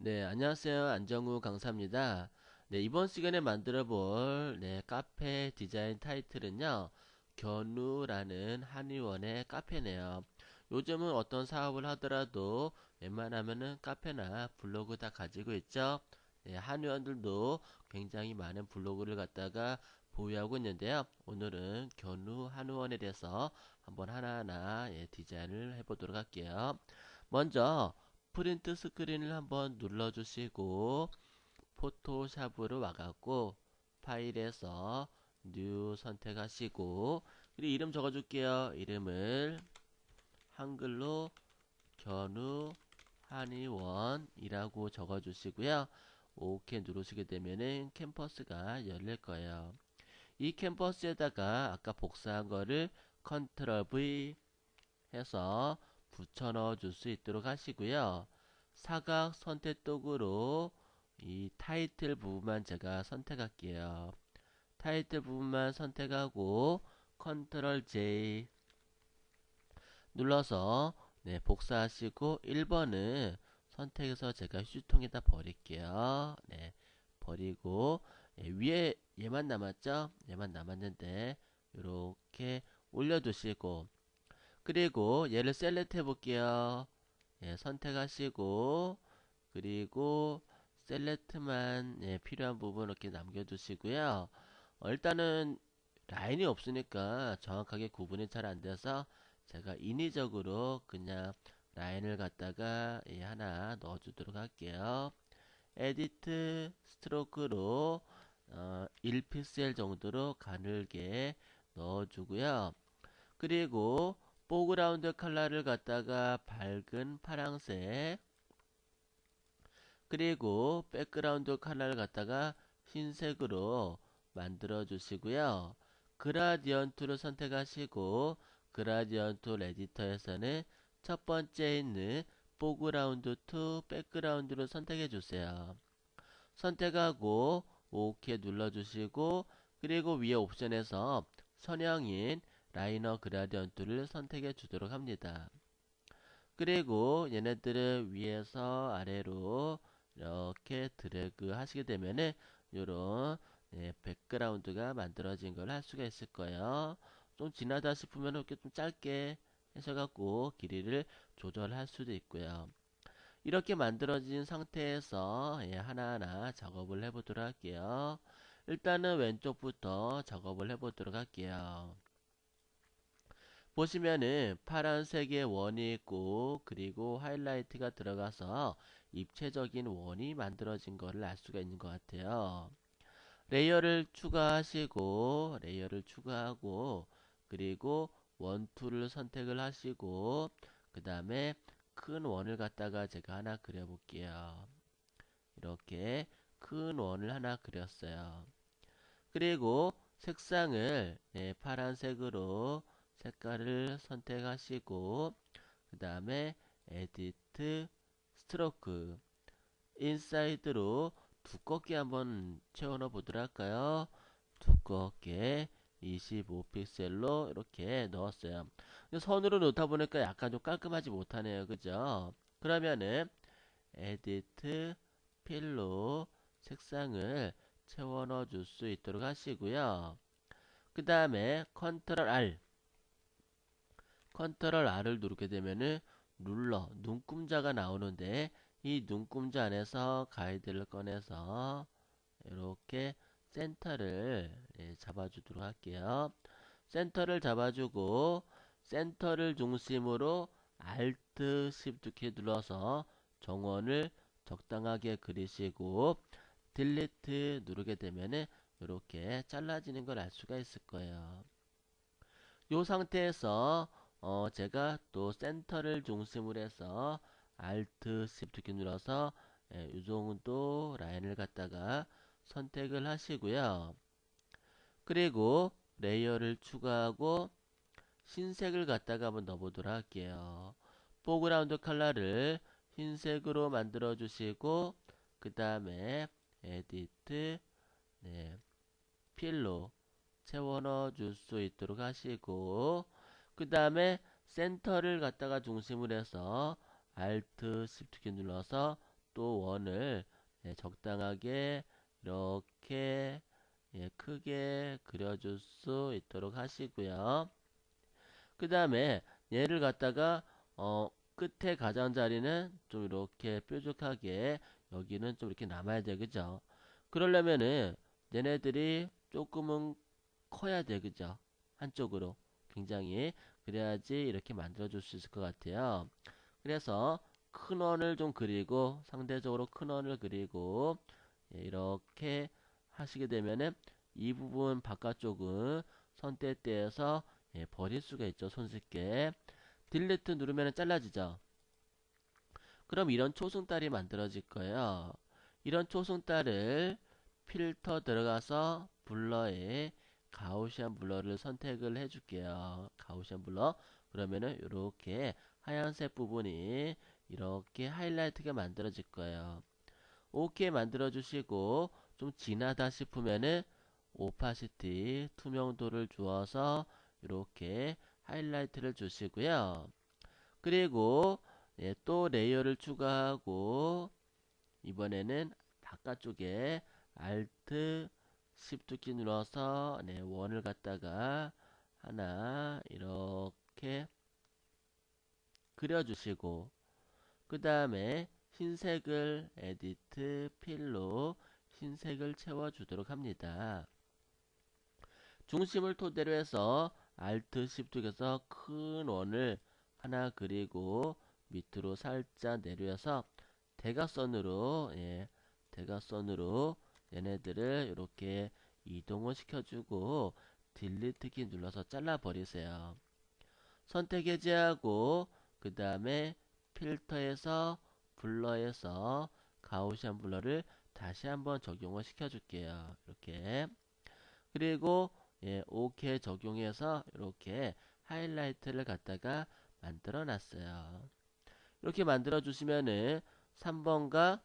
네, 안녕하세요. 안정우 강사입니다. 네, 이번 시간에 만들어 볼 카페 디자인 타이틀은요, 견우라는 한의원의 카페네요. 요즘은 어떤 사업을 하더라도 웬만하면은 카페나 블로그 다 가지고 있죠. 네, 한의원들도 굉장히 많은 블로그를 갖다가 보유하고 있는데요. 오늘은 견우 한의원에 대해서 한번 하나하나 디자인을 해보도록 할게요. 먼저 프린트 스크린을 한번 눌러주시고 포토샵으로 와갖고 파일에서 뉴 선택하시고 그리고 이름 적어줄게요. 이름을 한글로 견우 한의원이라고 적어주시고요. OK 누르시게 되면은 캠퍼스가 열릴 거예요. 이 캠퍼스에다가 아까 복사한 거를 컨트롤 V 해서 붙여 넣어 줄 수 있도록 하시고요. 사각 선택도구로 이 타이틀 부분만 제가 선택할게요. 타이틀 부분만 선택하고 컨트롤 J 눌러서 복사하시고 1번은 선택해서 제가 휴지통에다 버릴게요. 버리고 위에 얘만 남았죠? 얘만 남았는데 이렇게 올려두시고 그리고 얘를 셀렉트 해볼게요. 선택하시고 그리고 셀렉트만 필요한 부분 이렇게 남겨두시고요. 일단은 라인이 없으니까 정확하게 구분이 잘 안돼서 제가 인위적으로 그냥 라인을 갖다가 하나 넣어주도록 할게요. 에디트 스트로크로 1픽셀 정도로 가늘게 넣어주고요. 그리고 포그라운드 컬러를 갖다가 밝은 파랑색 그리고 백그라운드 컬러를 갖다가 흰색으로 만들어 주시고요. 그라디언트를 선택하시고 그라디언트 에디터에서는 첫 번째 있는 포그라운드 투 백그라운드를 선택해 주세요. 선택하고 OK 눌러주시고 그리고 위에 옵션에서 선형인 라이너 그라디언트를 선택해 주도록 합니다. 그리고 얘네들을 위에서 아래로 이렇게 드래그 하시게 되면은 요런 백그라운드가 만들어진 걸 할 수가 있을 거예요. 좀 지나다 싶으면 이렇게 좀 짧게 하셔갖고 길이를 조절할 수도 있고요. 이렇게 만들어진 상태에서 하나하나 작업을 해보도록 할게요. 일단은 왼쪽부터 작업을 해보도록 할게요. 보시면은 파란색의 원이 있고 그리고 하이라이트가 들어가서 입체적인 원이 만들어진 것을 알 수가 있는 것 같아요. 레이어를 추가하고 그리고 원투를 선택을 하시고 그 다음에 큰 원을 갖다가 제가 하나 그려볼게요. 이렇게 큰 원을 하나 그렸어요. 그리고 색상을 파란색으로 색깔을 선택하시고 그 다음에 에디트 스트로크 인사이드로 두껍게 한번 채워 넣어 보도록 할까요? 두껍게 25픽셀로 이렇게 넣었어요. 선으로 넣다 보니까 약간 좀 깔끔하지 못하네요. 그죠? 그러면은 에디트 필로 색상을 채워 넣어 줄 수 있도록 하시고요. 그 다음에 컨트롤 R을 누르게 되면은 룰러 눈금자가 나오는데 이 눈금자 안에서 가이드를 꺼내서 이렇게 센터를 잡아주도록 할게요. 센터를 잡아주고 센터를 중심으로 Alt Shift 키 눌러서 정원을 적당하게 그리시고 딜리트 누르게 되면은 이렇게 잘라지는 걸 알 수가 있을 거예요. 이 상태에서 제가 또 센터를 중심으로 해서 Alt Shift 키 눌러서 이 정도 라인을 갖다가 선택을 하시고요. 그리고 레이어를 추가하고 흰색을 갖다가 한번 넣어보도록 할게요. 포그라운드 컬러를 흰색으로 만들어 주시고 그 다음에 에디트 필로 채워 넣어 줄 수 있도록 하시고 그 다음에 센터를 갖다가 중심으로 해서 Alt Shift 키 눌러서 또 원을 적당하게 이렇게 크게 그려줄 수 있도록 하시고요. 그 다음에 얘를 갖다가 끝에 가장자리는 좀 이렇게 뾰족하게 여기는 좀 이렇게 남아야 돼, 그죠? 그러려면은 얘네들이 조금은 커야 돼, 그죠? 한쪽으로 굉장히 그래야지 이렇게 만들어 줄 수 있을 것 같아요. 그래서 큰 원을 좀 그리고 상대적으로 큰 원을 그리고 이렇게 하시게 되면은 이 부분 바깥쪽은 선택대에서 버릴 수가 있죠. 손쉽게 딜리트 누르면 잘라지죠. 그럼 이런 초승달이 만들어질 거예요. 이런 초승달을 필터 들어가서 블러에 가우시안 블러를 선택을 해줄게요. 가우시안 블러. 그러면은 이렇게 하얀색 부분이 이렇게 하이라이트가 만들어질 거예요. 오케이 만들어 주시고 좀 진하다 싶으면은 오파시티 투명도를 주어서 이렇게 하이라이트를 주시고요. 그리고 또 레이어를 추가하고 이번에는 바깥쪽에 Alt Shift 키 눌러서 원을 갖다가 하나 이렇게 그려주시고 그 다음에 흰색을 에디트 필로 흰색을 채워주도록 합니다. 중심을 토대로 해서 Alt Shift에서 큰 원을 하나 그리고 밑으로 살짝 내려서 대각선으로 대각선으로 얘네들을 이렇게 이동을 시켜주고 딜리트 키 눌러서 잘라 버리세요. 선택 해제하고 그 다음에 필터에서 블러에서 가우시안 블러를 다시 한번 적용을 시켜줄게요. 이렇게 그리고 OK 적용해서 이렇게 하이라이트를 갖다가 만들어 놨어요. 이렇게 만들어 주시면은 3번과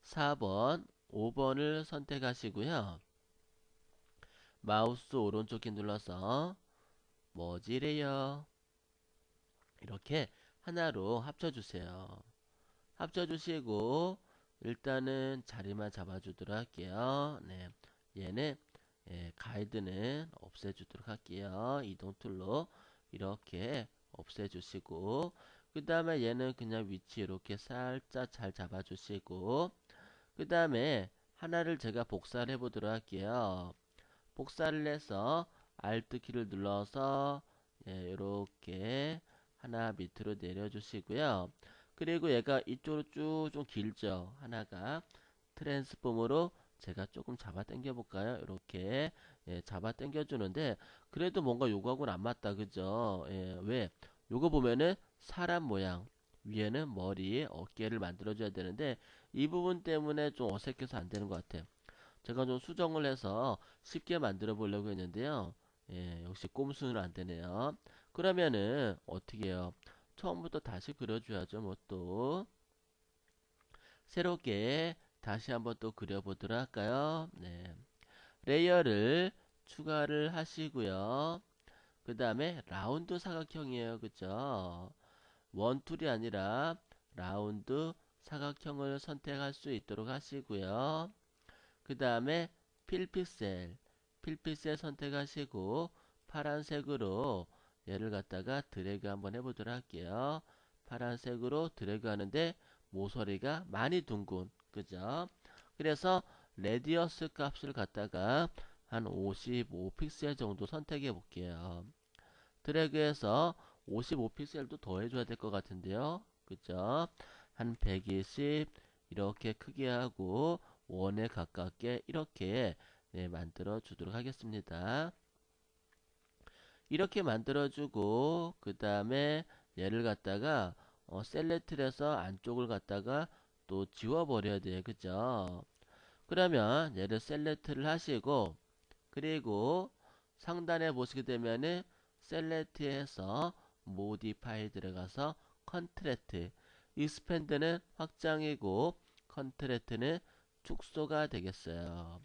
4번, 5번을 선택하시고요. 마우스 오른쪽 키 눌러서 머지레이어 이렇게 하나로 합쳐주세요. 합쳐주시고 일단은 자리만 잡아주도록 할게요. 네, 얘는 가이드는 없애주도록 할게요. 이동 툴로 이렇게 없애주시고 그 다음에 얘는 그냥 위치 이렇게 살짝 잘 잡아주시고 그 다음에 하나를 제가 복사를 해보도록 할게요. 복사를 해서 Alt 키를 눌러서 이렇게 하나 밑으로 내려주시고요. 그리고 얘가 이쪽으로 쭉 좀 길죠. 하나가 트랜스폼으로 제가 조금 잡아 당겨 볼까요? 이렇게 잡아 당겨 주는데 그래도 뭔가 요거하고는 안 맞다, 그죠? 왜? 요거 보면은 사람 모양 위에는 머리, 어깨를 만들어 줘야 되는데 이 부분 때문에 좀 어색해서 안 되는 것 같아요. 제가 좀 수정을 해서 쉽게 만들어 보려고 했는데요. 역시 꼼수는 안 되네요. 그러면은 어떻게 해요? 처음부터 다시 그려줘야죠. 뭐 또 새롭게 다시 한번 또 그려보도록 할까요? 네. 레이어를 추가를 하시고요. 그 다음에 라운드 사각형이에요. 그죠? 원툴이 아니라 라운드 사각형을 선택할 수 있도록 하시고요. 그 다음에 필픽셀 선택하시고 파란색으로 얘를 갖다가 드래그 한번 해보도록 할게요. 파란색으로 드래그 하는데 모서리가 많이 둥근 그죠? 그래서 레디어스 값을 갖다가 한 55픽셀 정도 선택해 볼게요. 드래그해서 55픽셀도 더 해줘야 될 것 같은데요. 그죠? 한 120 이렇게 크게 하고 원에 가깝게 이렇게 만들어 주도록 하겠습니다. 이렇게 만들어 주고 그 다음에 얘를 갖다가 셀렉트를 해서 안쪽을 갖다가 또 지워 버려야 돼요. 그죠? 그러면 얘를 셀렉트를 하시고 그리고 상단에 보시게 되면은 셀렉트해서 모디파이 들어가서 컨트래트 익스펜드는 확장이고 컨트래트는 축소가 되겠어요.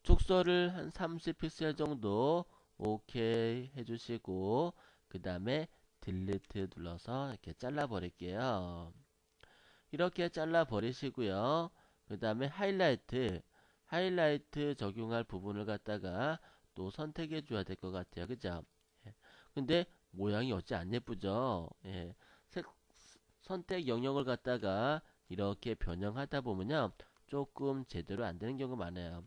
축소를 한 30픽셀 정도 오케이 해주시고 그 다음에 딜리트 눌러서 이렇게 잘라 버릴게요. 이렇게 잘라 버리시고요. 그 다음에 하이라이트 적용할 부분을 갖다가 또 선택해 줘야 될 것 같아요. 그죠? 예. 근데 모양이 어찌 안 예쁘죠? 예. 색, 선택 영역을 갖다가 이렇게 변형하다 보면요. 조금 제대로 안 되는 경우가 많아요.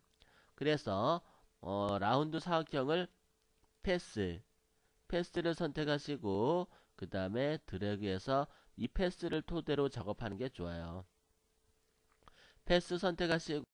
그래서 라운드 사각형을 패스, 패스를 선택하시고 그 다음에 드래그해서 이 패스를 토대로 작업하는 게 좋아요. 패스 선택하시고